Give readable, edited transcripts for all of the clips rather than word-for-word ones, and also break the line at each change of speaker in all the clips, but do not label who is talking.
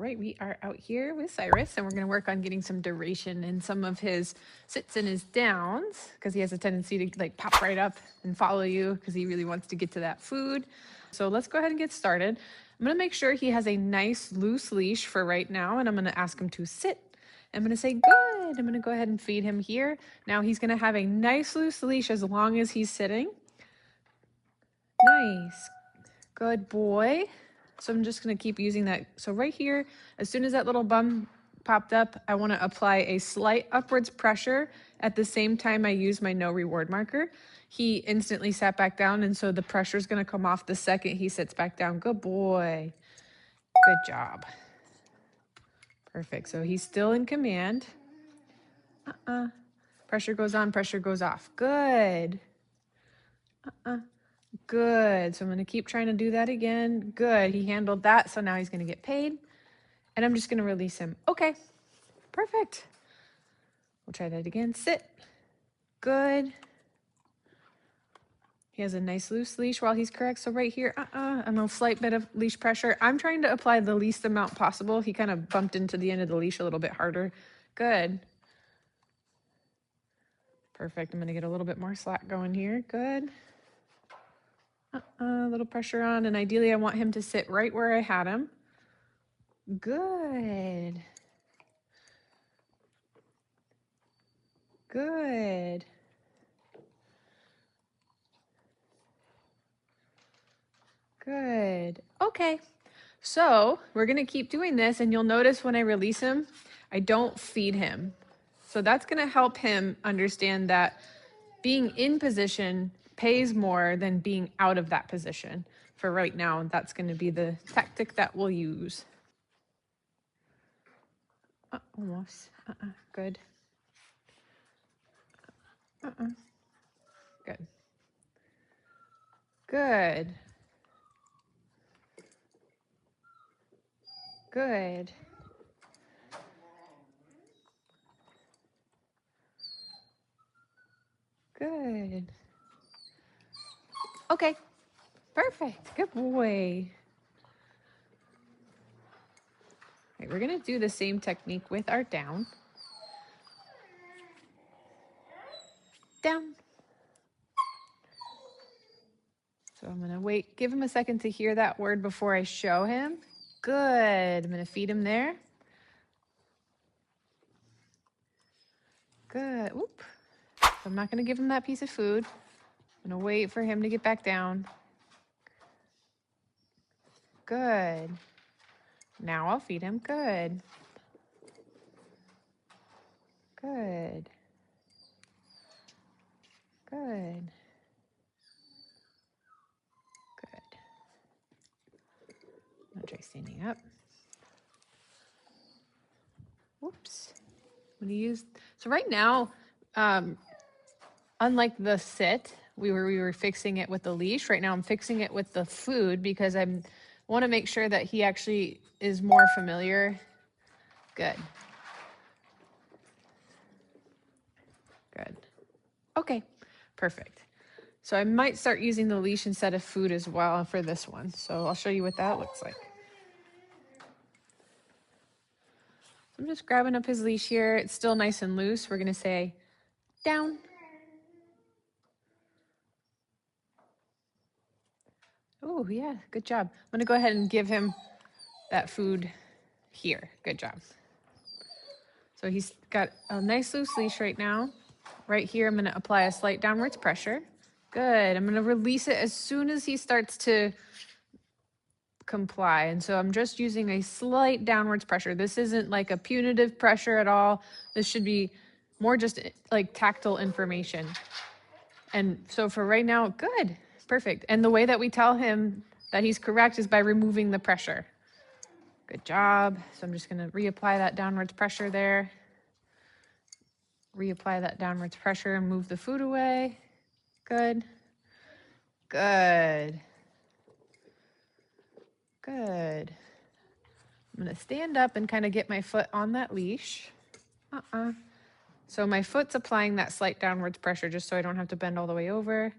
right, we are out here with Cyrus, and we're going to work on getting some duration in some of his sits and his downs, because he has a tendency to like pop right up and follow you because he really wants to get to that food. So let's go ahead and get started. I'm going to make sure he has a nice loose leash for right now, and I'm going to ask him to sit. I'm going to say, good. I'm going to go ahead and feed him here. Now he's going to have a nice loose leash as long as he's sitting. Nice. Good boy. So I'm just going to keep using that. So right here, as soon as that little bum popped up, I want to apply a slight upwards pressure at the same time I use my no reward marker. He instantly sat back down, and so the pressure is going to come off the second he sits back down. Good boy. Good job. Perfect. So he's still in command. Pressure goes on, pressure goes off. Good. Good. So I'm going to keep trying to do that again. Good. He handled that. So now he's going to get paid. And I'm just going to release him. Okay. Perfect. We'll try that again. Sit. Good. He has a nice loose leash while he's correct. So right here, and a slight bit of leash pressure. I'm trying to apply the least amount possible. He kind of bumped into the end of the leash a little bit harder. Good. Perfect. I'm going to get a little bit more slack going here. Good. A little pressure on, and ideally I want him to sit right where I had him. Good. Good. Good. Okay. So we're going to keep doing this, and you'll notice when I release him, I don't feed him. So that's going to help him understand that being in position pays more than being out of that position. For right now, that's going to be the tactic that we'll use. Almost. Good. Good. Good. Good. Good. Okay. Perfect. Good boy. All right, we're going to do the same technique with our down. Down. So I'm going to wait, give him a second to hear that word before I show him. Good. I'm going to feed him there. Good. Oop. So I'm not going to give him that piece of food. I'm going to wait for him to get back down. Good. Now I'll feed him. Good. Good. Good. Good. I'm going to try standing up. Whoops. I'm going to use, so right now, unlike the sit, we were fixing it with the leash. Right now I'm fixing it with the food because I want to make sure that he actually is more familiar. Good. Good. Okay, perfect. So I might start using the leash instead of food as well for this one. So I'll show you what that looks like. So I'm just grabbing up his leash here. It's still nice and loose. We're going to say down. Oh, yeah, good job. I'm going to go ahead and give him that food here. Good job. So he's got a nice loose leash right now. Right here, I'm going to apply a slight downwards pressure. Good. I'm going to release it as soon as he starts to comply. And so I'm just using a slight downwards pressure. This isn't like a punitive pressure at all. This should be more just like tactile information. And so for right now, good. Perfect. And the way that we tell him that he's correct is by removing the pressure. Good job. So I'm just going to reapply that downwards pressure there. Reapply that downwards pressure and move the food away. Good. Good. Good. I'm going to stand up and kind of get my foot on that leash. So my foot's applying that slight downwards pressure just so I don't have to bend all the way over.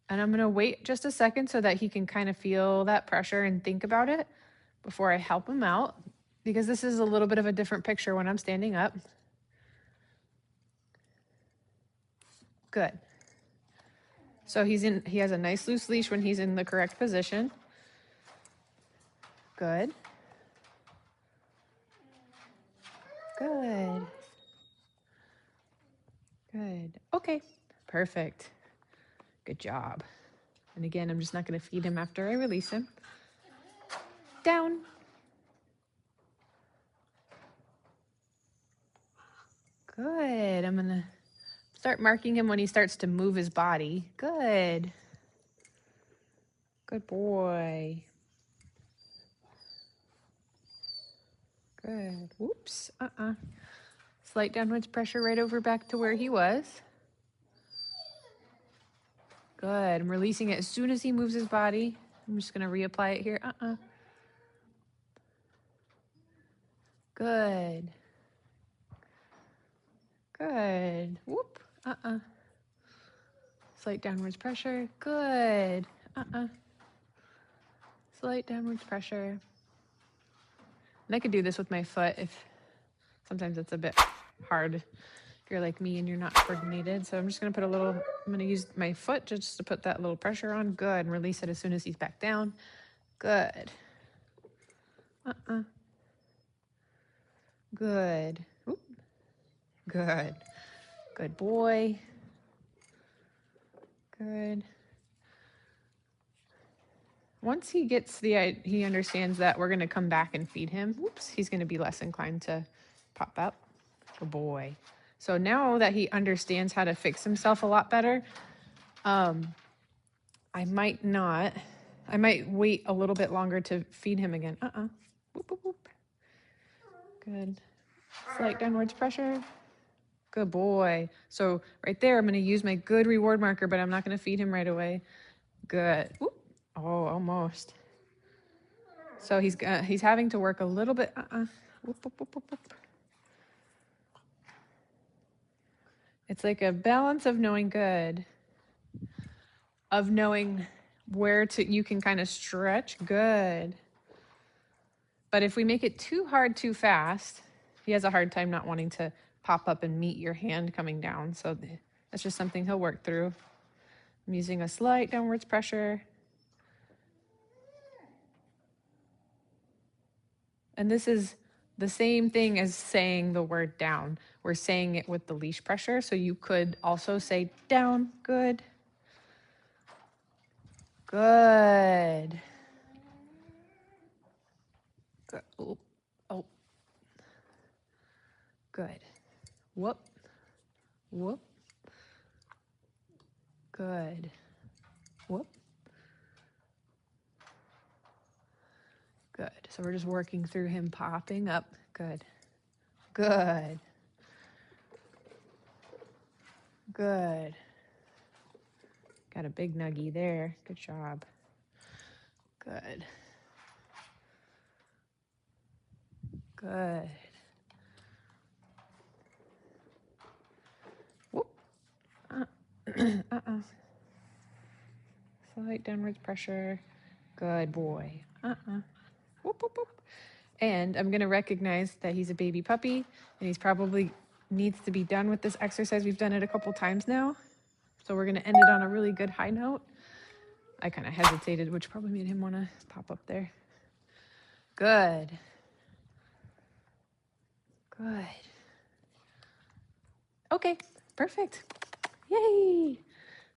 And I'm going to wait just a second so that he can kind of feel that pressure and think about it before I help him out. because this is a little bit of a different picture when I'm standing up. Good. So he has a nice loose leash when he's in the correct position. Good. Good. Good. Okay. Perfect. Good job. And again, I'm just not going to feed him after I release him. Down. Good. I'm going to start marking him when he starts to move his body. Good. Good boy. Good. Whoops. Slight downwards pressure right over back to where he was. Good. I'm releasing it as soon as he moves his body. I'm just going to reapply it here. Good. Good. Whoop. Slight downwards pressure. Good. Slight downwards pressure. And I could do this with my foot if sometimes it's a bit hard if you're like me and you're not coordinated. So I'm just going to put I'm going to use my foot just to put that little pressure on. Good. And release it as soon as he's back down. Good. Good. Oop. Good. Good boy. Good. Once he understands that we're going to come back and feed him, he's going to be less inclined to pop up. Good boy. So now that he understands how to fix himself a lot better, I might wait a little bit longer to feed him again. Whoop, whoop, whoop. Good. Slight downwards pressure. Good boy. So right there, I'm going to use my good reward marker, but I'm not going to feed him right away. Good. Whoop. Oh, almost. So he's having to work a little bit. Whoop, whoop, whoop, whoop, whoop. It's like a balance of knowing of knowing where you can kind of stretch. Good. But if we make it too hard too fast, he has a hard time not wanting to pop up and meet your hand coming down. So that's just something he'll work through. I'm using a slight downwards pressure. And this is the same thing as saying the word down. We're saying it with the leash pressure. So you could also say down. Good. Good. Good. Oh. Good. Whoop. Whoop. Good. Whoop. Good. So we're just working through him popping up. Good. Good. Good. Got a big nuggie there. Good job. Good. Good. Whoop. Slight downwards pressure. Good boy. Whoop, whoop, whoop. And I'm going to recognize that he's a baby puppy and he's probably needs to be done with this exercise. We've done it a couple times now. So we're going to end it on a really good high note. I kind of hesitated, which probably made him want to pop up there. Good. Good. Okay, perfect. Yay.